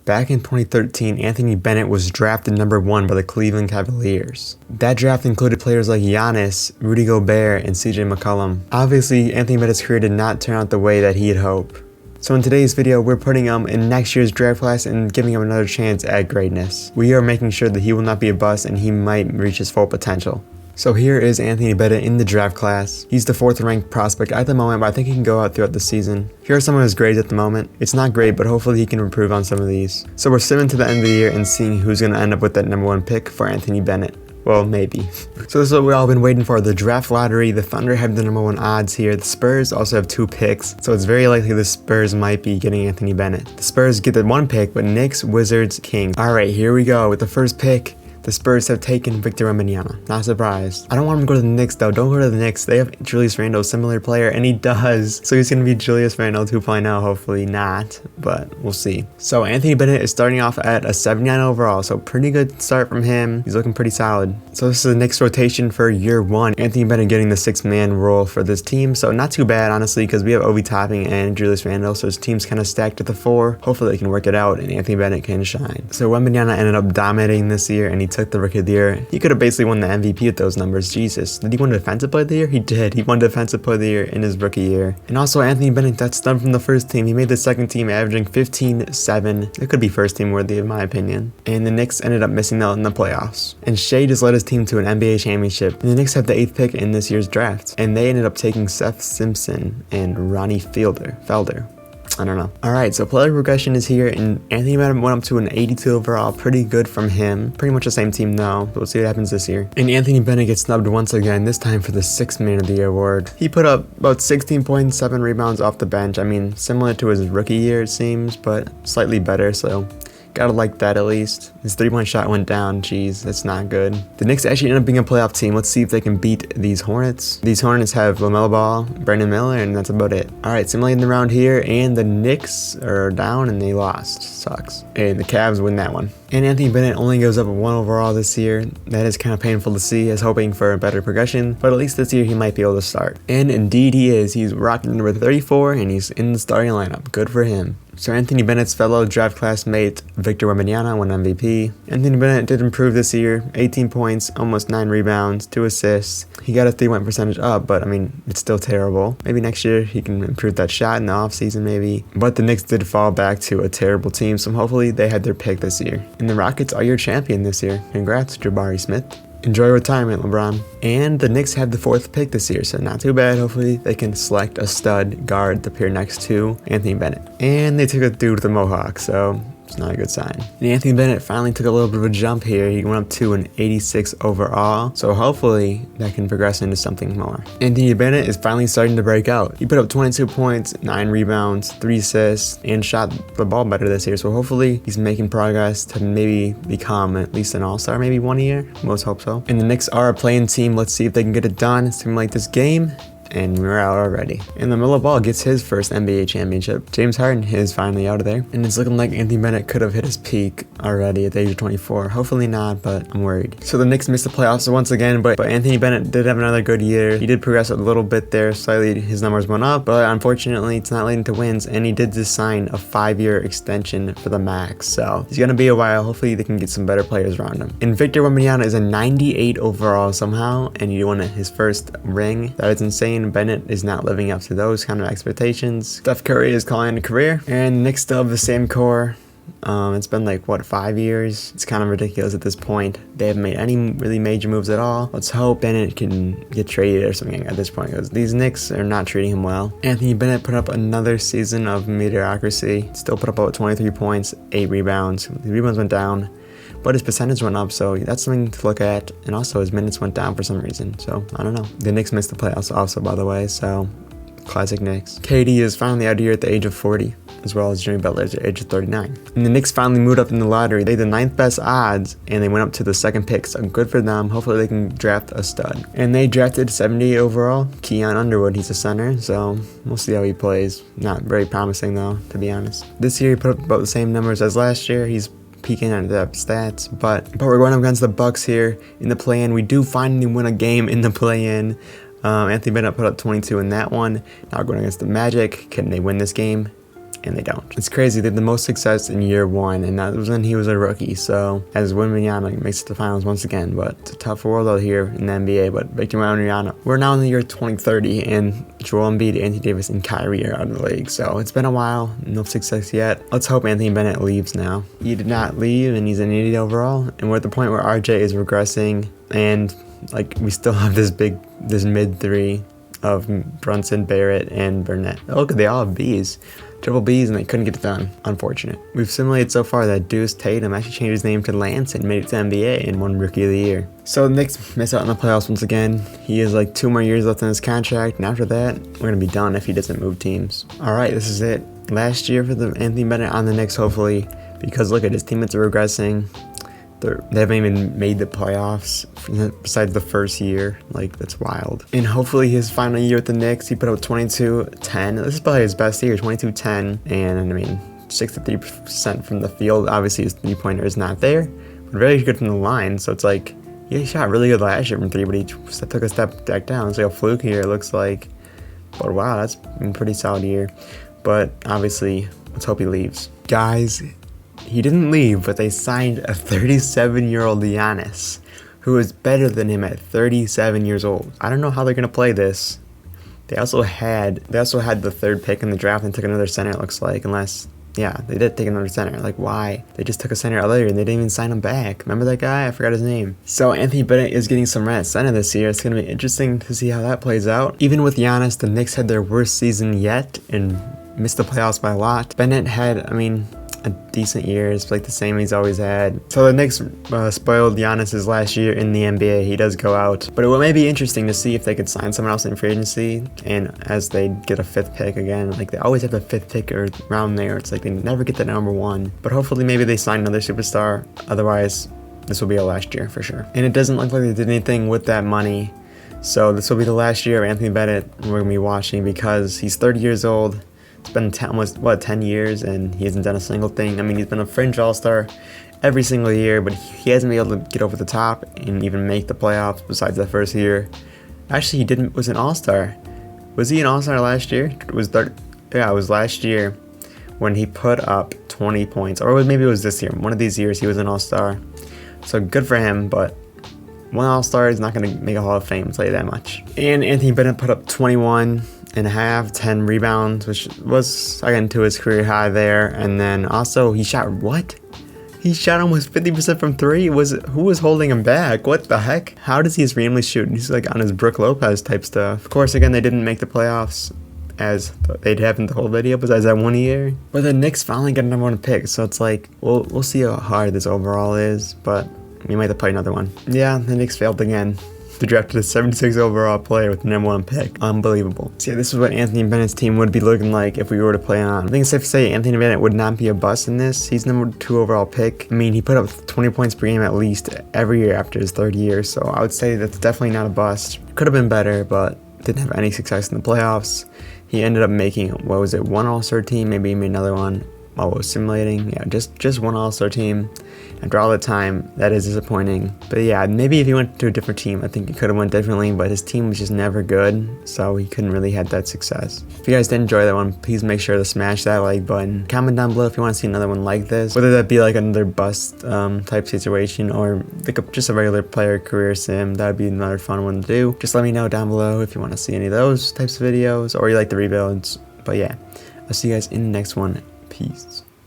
Back in 2013, Anthony Bennett was drafted number 1 by the Cleveland Cavaliers. That draft included players like Giannis, Rudy Gobert, and CJ McCollum. Obviously, Anthony Bennett's career did not turn out the way that he had hoped. So in today's video, we're putting him in next year's draft class and giving him another chance at greatness. We are making sure that he will not be a bust and he might reach his full potential. So here is Anthony Bennett in the draft class. He's the 4th ranked prospect at the moment, but I think he can go out throughout the season. Here are some of his grades at the moment. It's not great, but hopefully he can improve on some of these. So we're sitting to the end of the year and seeing who's going to end up with that number 1 pick for Anthony Bennett. Well, maybe. So this is what we've all been waiting for, the draft lottery. The Thunder have the number 1 odds here. The Spurs also have 2 picks, so it's very likely the Spurs might be getting Anthony Bennett. The Spurs get the 1 pick, but Knicks, Wizards, Kings. Alright, here we go with the first pick. The Spurs have taken Victor Wembanyama. Not surprised. I don't want him to go to the Knicks though. Don't go to the Knicks. They have Julius Randle, similar player, and he does. So he's going to be Julius Randle 2.0. Hopefully not, but we'll see. So Anthony Bennett is starting off at a 79 overall. So pretty good start from him. He's looking pretty solid. So this is the Knicks rotation for year 1. Anthony Bennett getting the 6-man role for this team. So not too bad, honestly, because we have Obi Toppin and Julius Randle. So his team's kind of stacked at the 4. Hopefully they can work it out and Anthony Bennett can shine. So Wembanyama ended up dominating this year and he took the Rookie of the Year. He could have basically won the MVP with those numbers. Jesus. Did he win Defensive Player of the Year? He did. He won Defensive Player of the Year in his rookie year. And also Anthony Bennett, that's done from the first team. He made the second team averaging 15-7. It could be first team worthy in my opinion. And the Knicks ended up missing out in the playoffs. And Shea just led his team to an NBA championship. And the Knicks have the 8th pick in this year's draft. And they ended up taking Seth Simpson and Ronnie Felder. I don't know. Alright, so player progression is here, and Anthony Bennett went up to an 82 overall. Pretty good from him. Pretty much the same team though, but we'll see what happens this year. And Anthony Bennett gets snubbed once again, this time for the 6th Man of the Year award. He put up about 16.7 rebounds off the bench. I mean, similar to his rookie year it seems, but slightly better, so gotta like that at least. His 3-point shot went down. Jeez, that's not good. The Knicks actually end up being a playoff team. Let's see if they can beat these Hornets. These Hornets have LaMelo Ball, Brandon Miller, and that's about it. Alright, simulating the round here, and the Knicks are down and they lost. Sucks. And the Cavs win that one. And Anthony Bennett only goes up 1 overall this year. That is kind of painful to see. I was hoping for a better progression, but at least this year he might be able to start. And indeed he is. He's rocking number 34 and he's in the starting lineup. Good for him. So Anthony Bennett's fellow draft classmate Victor Wembanyama won MVP. Anthony Bennett did improve this year. 18 points, almost 9 rebounds, 2 assists. He got a 3-point percentage up, but I mean, it's still terrible. Maybe next year he can improve that shot in the offseason maybe. But the Knicks did fall back to a terrible team, so hopefully they had their pick this year. And the Rockets are your champion this year. Congrats, Jabari Smith. Enjoy retirement, LeBron. And the Knicks have the 4th pick this year, so not too bad. Hopefully they can select a stud guard to pair next to Anthony Bennett. And they took a dude with a mohawk, so it's not a good sign. And Anthony Bennett finally took a little bit of a jump here. He went up to an 86 overall, so hopefully that can progress into something more. Anthony Bennett is finally starting to break out. He put up 22 points, 9 rebounds, 3 assists, and shot the ball better this year, so hopefully he's making progress to maybe become at least an all-star, maybe 1 year. Most hope so. And the Knicks are a playing team. Let's see if they can get it done. Simulate this game. And we're out already. And LaMelo Ball gets his first NBA championship. James Harden is finally out of there. And it's looking like Anthony Bennett could have hit his peak already at the age of 24. Hopefully not, but I'm worried. So the Knicks missed the playoffs once again, but Anthony Bennett did have another good year. He did progress a little bit there. Slightly his numbers went up, but unfortunately it's not leading to wins. And he did just sign a 5-year extension for the max. So he's going to be a while. Hopefully they can get some better players around him. And Victor Wembanyama is a 98 overall somehow, and he won his first ring. That is insane. Bennett is not living up to those kind of expectations. Steph Curry is calling it a career, and Knicks still have the same core. It's been like, what, 5 years? It's kind of ridiculous at this point. They haven't made any really major moves at all. Let's hope Bennett can get traded or something at this point, because these Knicks are not treating him well. Anthony Bennett put up another season of mediocrity. Still put up about 23 points, 8 rebounds. The rebounds went down, but his percentage went up, so that's something to look at. And also his minutes went down for some reason, so I don't know. The Knicks missed the playoffs also, by the way, so classic Knicks. KD is finally out here at the age of 40, as well as Jimmy Butler at the age of 39. And the Knicks finally moved up in the lottery. They had the 9th best odds, and they went up to the 2nd pick, so good for them. Hopefully they can draft a stud. And they drafted 78 overall, Keon Underwood. He's a center, so we'll see how he plays. Not very promising though, to be honest. This year he put up about the same numbers as last year. He's peeking at the stats, but we're going up against the Bucks here in the play-in. We do finally win a game in the play-in. Anthony Bennett put up 22 in that one. Now we're going against the Magic. Can they win this game? and they don't. It's crazy. They had the most success in year one, and that was when he was a rookie. So as Wembanyama makes it to the finals once again, but it's a tough world out here in the NBA. But Victor Wembanyama, we're now in the year 2030, and Joel Embiid, Anthony Davis, and Kyrie are out of the league. So it's been a while, no success yet. Let's hope Anthony Bennett leaves now. He did not leave, and he's an idiot overall. And we're at the point where RJ is regressing, and like we still have this mid three of Brunson, Barrett, and Burnett. Oh, look, they all have Bs. Triple Bs, and they couldn't get it done. Unfortunate. We've simulated so far that Deuce Tatum actually changed his name to Lance and made it to NBA and won Rookie of the Year. So the Knicks miss out on the playoffs once again. He has like 2 more years left in his contract, and after that, we're going to be done if he doesn't move teams. Alright, this is it. Last year for the Anthony Bennett on the Knicks, hopefully, because look at his teammates are regressing. They haven't even made the playoffs besides the first year. Like, that's wild. And hopefully his final year with the Knicks, he put up 22-10. This is probably his best year, 22-10. And I mean, 63% from the field. Obviously his 3-pointer is not there, but very good from the line. So it's like, yeah, he shot really good last year from 3, but he took a step back down. It's like a fluke here, it looks like. But wow, that's a pretty solid year. But obviously, let's hope he leaves. Guys, he didn't leave, but they signed a 37-year-old Giannis, who is better than him at 37 years old. I don't know how they're gonna play this. They also had the 3rd pick in the draft and took another center, it looks like, yeah, they did take another center. Like, why? They just took a center earlier and they didn't even sign him back. Remember that guy? I forgot his name. So Anthony Bennett is getting some run at center this year. It's going to be interesting to see how that plays out. Even with Giannis, the Knicks had their worst season yet and missed the playoffs by a lot. Bennett had, a decent year. It's like the same he's always had. So the Knicks spoiled Giannis's last year in the NBA. He does go out. But it may be interesting to see if they could sign someone else in free agency, and as they get a 5th pick again. Like, they always have the 5th pick or around there. It's like they never get the number 1. But hopefully maybe they sign another superstar. Otherwise, this will be a last year for sure. And it doesn't look like they did anything with that money. So this will be the last year of Anthony Bennett we're going to be watching, because he's 30 years old. It's been almost 10 years, and he hasn't done a single thing. I mean, he's been a fringe all-star every single year, but he hasn't been able to get over the top and even make the playoffs besides the first year. Actually, he was an all-star. Was he an all-star last year? It was last year when he put up 20 points. Or maybe it was this year. One of these years he was an all-star. So good for him, but one all-star is not going to make a Hall of Fame, I'll tell you that much. And Anthony Bennett put up 21.5, 10 rebounds, which was again to his career high there. And then also he shot He shot almost 50% from 3. Who was holding him back? What the heck? How does he just randomly shoot? He's like on his Brook Lopez type stuff. Of course, again, they didn't make the playoffs as they'd have in the whole video besides that 1 year. But the Knicks finally got a number 1 pick, so it's like, we'll see how hard this overall is, but we might have to play another one. Yeah, the Knicks failed again. They drafted a 76 overall player with the number 1 pick. Unbelievable. So yeah, this is what Anthony Bennett's team would be looking like if we were to play on. I think it's safe to say Anthony Bennett would not be a bust in this. He's number 2 overall pick. I mean, he put up 20 points per game at least every year after his 3rd year, so I would say that's definitely not a bust. Could have been better, but didn't have any success in the playoffs. He ended up making, 1 All-Star team, maybe he made another one while I was simulating. Yeah, just 1 All-Star team. After all the time, that is disappointing. But yeah, maybe if he went to a different team, I think he could have went differently, but his team was just never good, so he couldn't really have that success. If you guys did enjoy that one, please make sure to smash that like button. Comment down below if you want to see another one like this, whether that be like another bust type situation or like just a regular player career sim. That would be another fun one to do. Just let me know down below if you want to see any of those types of videos or you like the rebuilds. But yeah, I'll see you guys in the next one. Peace.